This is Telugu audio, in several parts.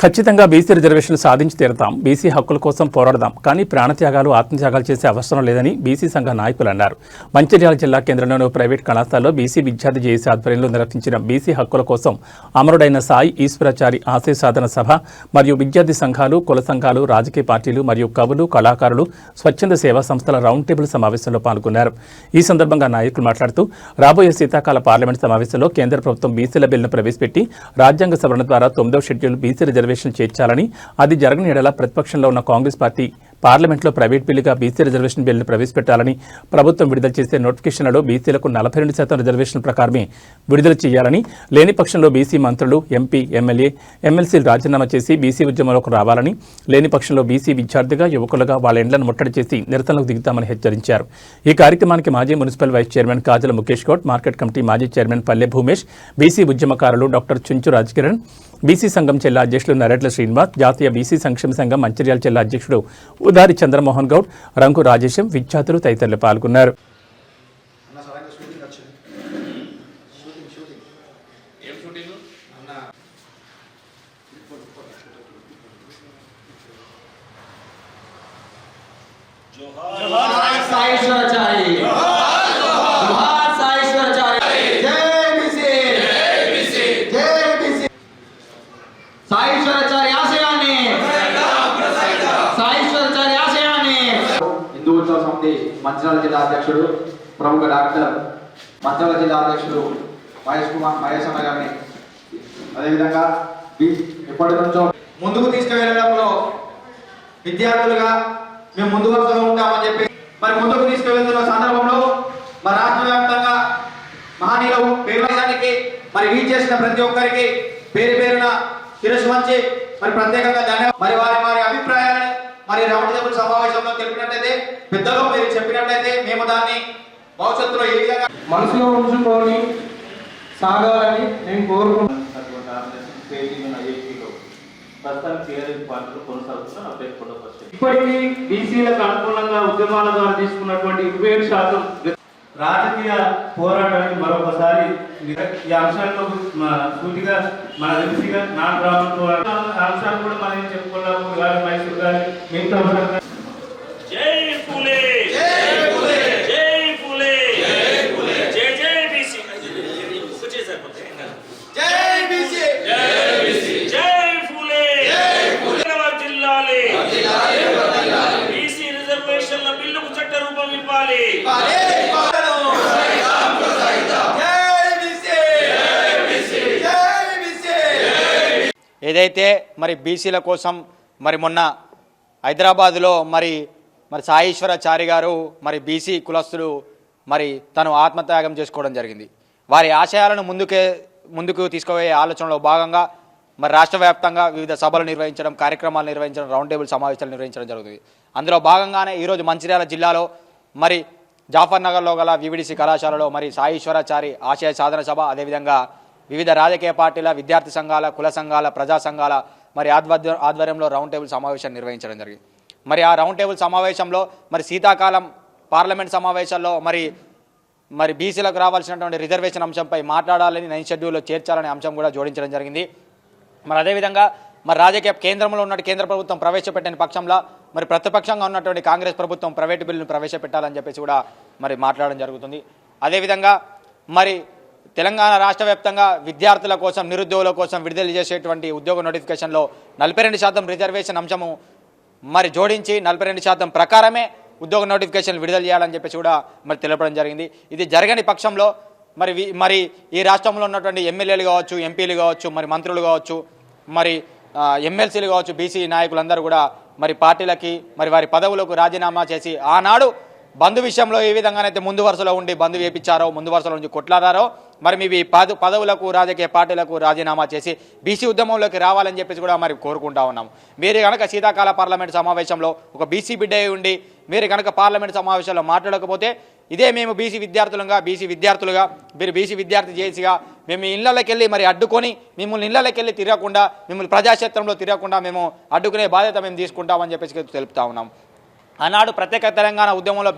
ఖచ్చితంగా బీసీ రిజర్వేషన్లు సాధించి తీరతాం, బీసీ హక్కుల కోసం పోరాడదాం, కానీ ప్రాణత్యాగాలు ఆత్మత్యాగాలు చేసే అవసరం లేదని బీసీ సంఘ నాయకులు అన్నారు. మంచిర్యాల జిల్లా కేంద్రంలోని ప్రైవేట్ కళాశాలలో బీసీ విద్యార్థి జేఏసీ ఆధ్వర్యంలో నిర్వహించిన బీసీ హక్కుల కోసం అమరుడైన సాయి ఈశ్వరాచారి ఆశయ సాధన సభ మరియు విద్యార్థి సంఘాలు, కుల సంఘాలు, రాజకీయ పార్టీలు మరియు కవులు, కళాకారులు, స్వచ్ఛంద సేవా సంస్థల రౌండ్ టేబుల్ సమావేశంలో పాల్గొన్నారు. ఈ సందర్భంగా నాయకులు మాట్లాడుతూ రాబోయే శీతాకాల పార్లమెంట్ సమావేశంలో కేంద్ర ప్రభుత్వం బీసీల బిల్లును ప్రవేశపెట్టి రాజ్యాంగ సవరణ ద్వారా 9వ షెడ్యూల్ బీసీ రిజర్వేషన్ చేర్చాలని, అది జరగని ఎడల ప్రతిపక్షంలో ఉన్న కాంగ్రెస్ పార్టీ పార్లమెంట్లో ప్రైవేట్ బిల్లుగా బీసీ రిజర్వేషన్ బిల్లును ప్రవేశపెట్టాలని, ప్రభుత్వం విడుదల చేసే నోటిఫికేషన్లలో బీసీలకు 42% రిజర్వేషన్ ప్రకారమే విడుదల చేయాలని, లేని పక్షంలో బీసీ మంత్రులు, ఎంపీ, ఎమ్మెల్యే, ఎమ్మెల్సీలు రాజీనామా చేసి బీసీ ఉద్యమంలోకి రావాలని, లేని పక్షంలో బీసీ విద్యార్థిగా, యువకులుగా వాళ్ళ ఇండ్లను ముట్టడి చేసి నిరసనలకు దిగుతామని హెచ్చరించారు. ఈ కార్యక్రమానికి మాజీ municipal vice chairman Kajala Mukesh Goud, market committee మాజీ చైర్మన్ పల్లె భూమేష్, బీసీ ఉద్యమకారులు డాక్టర్ చుంచు రాజకిరణ్, బీసీ సంఘం జిల్లా అధ్యక్షులు నరేట్ల శ్రీనివాస్, జాతీయ బీసీ సంక్షేమ సంఘం మంచిర్యాల జిల్లా అధ్యక్షుడు ఉదారి చంద్రమోహన్ గౌడ్, రంగు రాజేశం, విద్యార్థులు తదితరులు పాల్గొన్నారు. మంచిర్యాల జిల్లా అధ్యక్షుడు ప్రముఖ డాక్టర్ మంచిర్యాల జిల్లా అధ్యక్షుడు మహేష్ అన్న గారిని, అదేవిధంగా ఎప్పటి నుంచో ముందుకు తీసుకువెళ్ళడంలో విద్యార్థులుగా మేము ముందు వరుసలో ఉంటామని చెప్పి మరి ముందుకు తీసుకువెళ్తున్న సందర్భంలో మరి రాష్ట్ర వ్యాప్తంగా మహనీయులు పేరుకి మరి రీచ్ చేసిన ప్రతి ఒక్కరికి పేరు పేరున శిరస్సు వంచి మరి ప్రత్యేకంగా ధన్యవాదాలు. మరి వారి అభిప్రాయాన్ని మరి రౌండ్ టేబుల్ సమావేశంలో తెలిపినట్లయితే, పెద్దలు మీరు చెప్పినట్లయితే మేము దాన్ని భవిష్యత్తులో ఏ విధంగా మనసులో ఉంచుకొని సాగాలని నేను కోరుకుంటున్నాను. ఇప్పటికీ బీసీలకు అనుకూలంగా ఉద్యమాల ద్వారా తీసుకున్నటువంటి 27% రాజకీయ పోరాటానికి మరొకసారి ఈ అంశాల్లో సూటిగా మన ఎంపీగా నాన్ బ్రాహ్మణ పోరాటం అంశాలు కూడా మనం చెప్పుకున్నాము. మైసూర్ గారి మిగతా జై ఫూలే, జై ఫూలే, జై ఫూలే, జై ఫూలే, జై జై బీసీ, జై బీసీ, జై బీసీ, జై ఫూలే, జై ఫూలే, వర్ధిల్లాలి, వర్ధిల్లాలి, బీసీ రిజర్వేషన్ల బిల్లుకు చట్ట రూపం ఇవ్వాలి. ఏదైతే మరి బీసీల కోసం మరి మొన్న హైదరాబాదులో మరి సాయీశ్వరాచారి గారు మరి బీసీ కులస్తులు మరి తను ఆత్మత్యాగం చేసుకోవడం జరిగింది. వారి ఆశయాలను ముందుకు తీసుకుపోయే ఆలోచనలో భాగంగా మరి రాష్ట్ర వ్యాప్తంగా వివిధ సభలు నిర్వహించడం, కార్యక్రమాలు నిర్వహించడం, రౌండ్ టేబుల్ సమావేశాలు నిర్వహించడం జరుగుతుంది. అందులో భాగంగానే ఈరోజు మంచిర్యాల జిల్లాలో మరి జాఫర్ నగర్లో గల వివిడిసి కళాశాలలో మరి సాయీశ్వరాచారి ఆశయ సాధన సభ, అదేవిధంగా వివిధ రాజకీయ పార్టీల, విద్యార్థి సంఘాల, కుల సంఘాల, ప్రజా సంఘాల మరి ఆధ్వర్యంలో రౌండ్ టేబుల్ సమావేశం నిర్వహించడం జరిగింది. మరి ఆ రౌండ్ టేబుల్ సమావేశంలో మరి శీతాకాలం పార్లమెంట్ సమావేశాల్లో మరి బీసీలకు రావాల్సినటువంటి రిజర్వేషన్ అంశంపై మాట్లాడాలని, 9వ షెడ్యూల్లో చేర్చాలనే అంశం కూడా జోడించడం జరిగింది. మరి అదేవిధంగా మరి రాజకీయ కేంద్రంలో ఉన్న కేంద్ర ప్రభుత్వం ప్రవేశపెట్టిన పక్షంలో మరి ప్రతిపక్షంగా ఉన్నటువంటి కాంగ్రెస్ ప్రభుత్వం ప్రైవేటు బిల్లును ప్రవేశపెట్టాలని చెప్పేసి కూడా మరి మాట్లాడడం జరుగుతుంది. అదేవిధంగా మరి తెలంగాణ రాష్ట్ర వ్యాప్తంగా విద్యార్థుల కోసం, నిరుద్యోగుల కోసం విడుదల చేసేటువంటి ఉద్యోగ నోటిఫికేషన్లో 42% రిజర్వేషన్ అంశము మరి జోడించి 42% ప్రకారమే ఉద్యోగ నోటిఫికేషన్ విడుదల చేయాలని చెప్పేసి కూడా మరి తెలపడం జరిగింది. ఇది జరగని పక్షంలో మరి ఈ రాష్ట్రంలో ఉన్నటువంటి ఎమ్మెల్యేలు కావచ్చు, ఎంపీలు కావచ్చు, మరి మంత్రులు కావచ్చు, మరి ఎమ్మెల్సీలు కావచ్చు, బీసీ నాయకులందరూ కూడా మరి పార్టీలకి మరి వారి పదవులకు రాజీనామా చేసి ఆనాడు బంధు విషయంలో ఏ విధంగానైతే ముందు వరుసలో ఉండి బంధు వేయించారో, ముందు వరుసలో నుంచి కొట్లాడారో, మరి మీ పదవులకు, రాజకీయ పార్టీలకు రాజీనామా చేసి బీసీ ఉద్యమంలోకి రావాలని చెప్పేసి కూడా మరి కోరుకుంటా ఉన్నాము. మీరు కనుక శీతాకాల పార్లమెంట్ సమావేశంలో ఒక బీసీ బిడ్డ ఉండి మీరు కనుక పార్లమెంట్ సమావేశంలో మాట్లాడకపోతే, ఇదే మేము బీసీ విద్యార్థులుగా మీరు బీసీ విద్యార్థి చేసిగా మేము ఇళ్లకి వెళ్ళి మరి అడ్డుకొని, మిమ్మల్ని ఇళ్లకి వెళ్ళి తిరగకుండా, మిమ్మల్ని ప్రజాక్షేత్రంలో తిరగకుండా మేము అడ్డుకునే బాధ్యత మేము తీసుకుంటామని చెప్పేసి తెలుపుతా ఉన్నాం. ఆనాడు ప్రత్యేక తెలంగాణ ఉద్యమంలో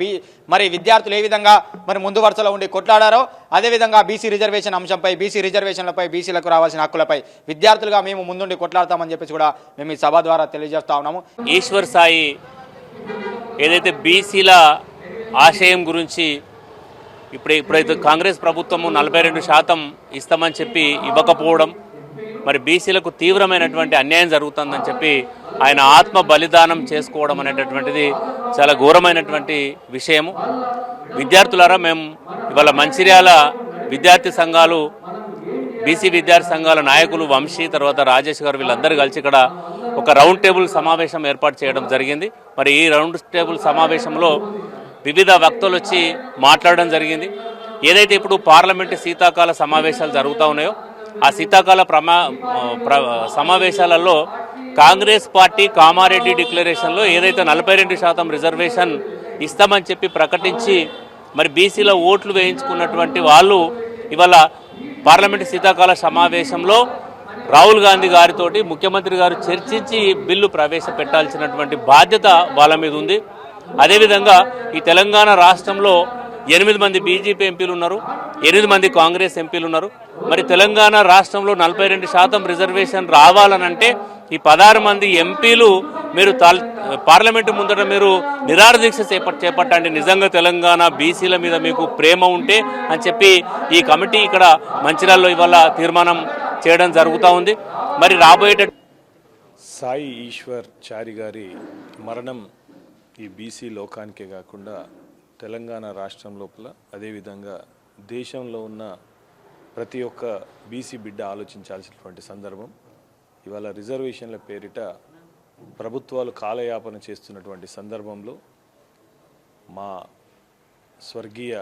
మరి విద్యార్థులు ఏ విధంగా మరి ముందు వరుసలో ఉండి కొట్లాడారో అదేవిధంగా బీసీ రిజర్వేషన్ అంశంపై బీసీ రిజర్వేషన్లపై బీసీలకు రావాల్సిన హక్కులపై విద్యార్థులుగా మేము ముందుండి కొట్లాడతామని చెప్పేసి కూడా మేము ఈ సభ ద్వారా తెలియజేస్తా ఉన్నాము. ఈశ్వర్ సాయి ఏదైతే బీసీల ఆశయం గురించి ఇప్పుడైతే కాంగ్రెస్ ప్రభుత్వము 42% ఇస్తామని చెప్పి ఇవ్వకపోవడం, మరి బీసీలకు తీవ్రమైనటువంటి అన్యాయం జరుగుతుందని చెప్పి ఆయన ఆత్మ బలిదానం చేసుకోవడం అనేటటువంటిది చాలా ఘోరమైనటువంటి విషయము. విద్యార్థులారా, మేము ఇవాళ మంచిర్యాల విద్యార్థి సంఘాలు, బీసీ విద్యార్థి సంఘాల నాయకులు వంశీ, తర్వాత రాజేష్ గారు వీళ్ళందరూ కలిసి ఇక్కడ ఒక రౌండ్ టేబుల్ సమావేశం ఏర్పాటు చేయడం జరిగింది. మరి ఈ రౌండ్ టేబుల్ సమావేశంలో వివిధ వక్తలు వచ్చి మాట్లాడడం జరిగింది. ఏదైతే ఇప్పుడు పార్లమెంటు శీతాకాల సమావేశాలు జరుగుతూ ఉన్నాయో ఆ శీతాకాల సమావేశాలలో కాంగ్రెస్ పార్టీ కామారెడ్డి డిక్లరేషన్లో ఏదైతే 42% రిజర్వేషన్ ఇస్తామని చెప్పి ప్రకటించి మరి బీసీలో ఓట్లు వేయించుకున్నటువంటి వాళ్ళు ఇవాళ పార్లమెంటు శీతాకాల సమావేశంలో రాహుల్ గాంధీ గారితోటి ముఖ్యమంత్రి గారు చర్చించి బిల్లు ప్రవేశపెట్టాల్సినటువంటి బాధ్యత వాళ్ళ మీద ఉంది. అదేవిధంగా ఈ తెలంగాణ రాష్ట్రంలో 8 మంది బీజేపీ ఎంపీలు ఉన్నారు, 8 మంది కాంగ్రెస్ ఎంపీలు ఉన్నారు. మరి తెలంగాణ రాష్ట్రంలో 42% రిజర్వేషన్ రావాలనంటే ఈ 16 మంది ఎంపీలు మీరు పార్లమెంటు ముందట మీరు నిరాహార దీక్ష చేపట్టండి, నిజంగా తెలంగాణ బీసీల మీద మీకు ప్రేమ ఉంటే అని చెప్పి ఈ కమిటీ ఇక్కడ మంచిర్యాలలో ఇవాళ తీర్మానం చేయడం జరుగుతూ ఉంది. మరి రాబోయేట సాయి ఈశ్వర్ చారి గారి మరణం ఈ బీసీ లోకానికే కాకుండా తెలంగాణ రాష్ట్రం లోపల అదేవిధంగా దేశంలో ఉన్న ప్రతి ఒక్క బీసీ బిడ్డ ఆలోచించాల్సినటువంటి సందర్భం. ఇవాళ రిజర్వేషన్ల పేరిట ప్రభుత్వాలు కాలయాపన చేస్తున్నటువంటి సందర్భంలో మా స్వర్గీయ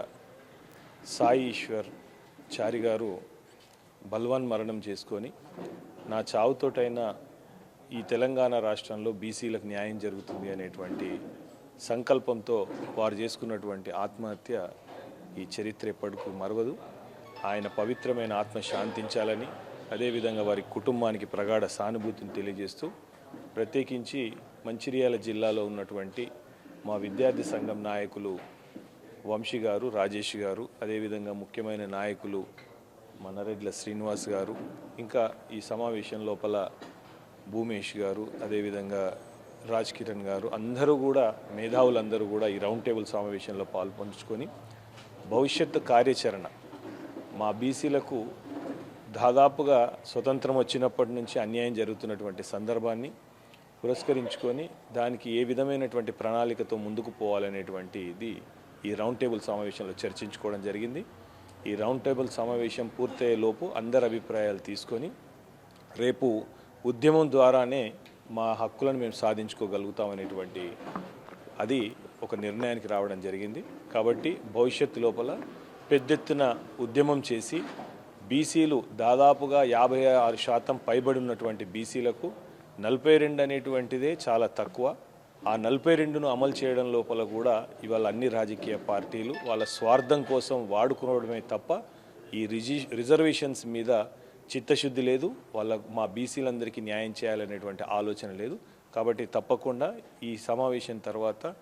సాయి ఈశ్వర్ చారి గారు బల్వాన్ మరణం చేసుకొని నా చావుతోటైనా ఈ తెలంగాణ రాష్ట్రంలో బీసీలకు న్యాయం జరుగుతుంది అనేటువంటి సంకల్పంతో వారు చేసుకున్నటువంటి ఆత్మహత్య ఈ చరిత్ర ఎప్పటికీ మరవదు. ఆయన పవిత్రమైన ఆత్మ శాంతించాలని, అదేవిధంగా వారి కుటుంబానికి ప్రగాఢ సానుభూతిని తెలియజేస్తూ ప్రత్యేకించి మంచిర్యాల జిల్లాలో ఉన్నటువంటి మా విద్యార్థి సంఘం నాయకులు వంశీ గారు, రాజేష్ గారు, అదేవిధంగా ముఖ్యమైన నాయకులు మనరెడ్ల శ్రీనివాస్ గారు, ఇంకా ఈ సమావేశం లోపల భూమేష్ గారు, అదేవిధంగా రాజ్ కిరణ్ గారు, అందరూ కూడా మేధావులందరూ కూడా ఈ రౌండ్ టేబుల్ సమావేశంలో పాల్పంచుకొని భవిష్యత్తు కార్యాచరణ మా బీసీలకు దాదాపుగా స్వతంత్రం వచ్చినప్పటి నుంచి అన్యాయం జరుగుతున్నటువంటి సందర్భాన్ని పురస్కరించుకొని దానికి ఏ విధమైనటువంటి ప్రణాళికతో ముందుకు పోవాలనేటువంటిది ఈ రౌండ్ టేబుల్ సమావేశంలో చర్చించుకోవడం జరిగింది. ఈ రౌండ్ టేబుల్ సమావేశం పూర్తయ్యేలోపు అందరి అభిప్రాయాలు తీసుకొని రేపు ఉద్యమం ద్వారానే మా హక్కులను మేము సాధించుకోగలుగుతామనేటువంటి అది ఒక నిర్ణయానికి రావడం జరిగింది. కాబట్టి భవిష్యత్తు లోపల పెద్ద ఎత్తున ఉద్యమం చేసి బీసీలు దాదాపుగా 56% పైబడి ఉన్నటువంటి బీసీలకు 42 అనేటువంటిదే చాలా తక్కువ. ఆ 42ను అమలు చేయడం లోపల కూడా ఇవాళ అన్ని రాజకీయ పార్టీలు వాళ్ళ స్వార్థం కోసం వాడుకోవడమే తప్ప ఈ రిజర్వేషన్స్ మీద చిత్తశుద్ధి లేదు, మా బీసీలందరికీ న్యాయం చేయాలనేటువంటి ఆలోచన లేదు. కాబట్టి తప్పకుండా ఈ సమావేశం తర్వాత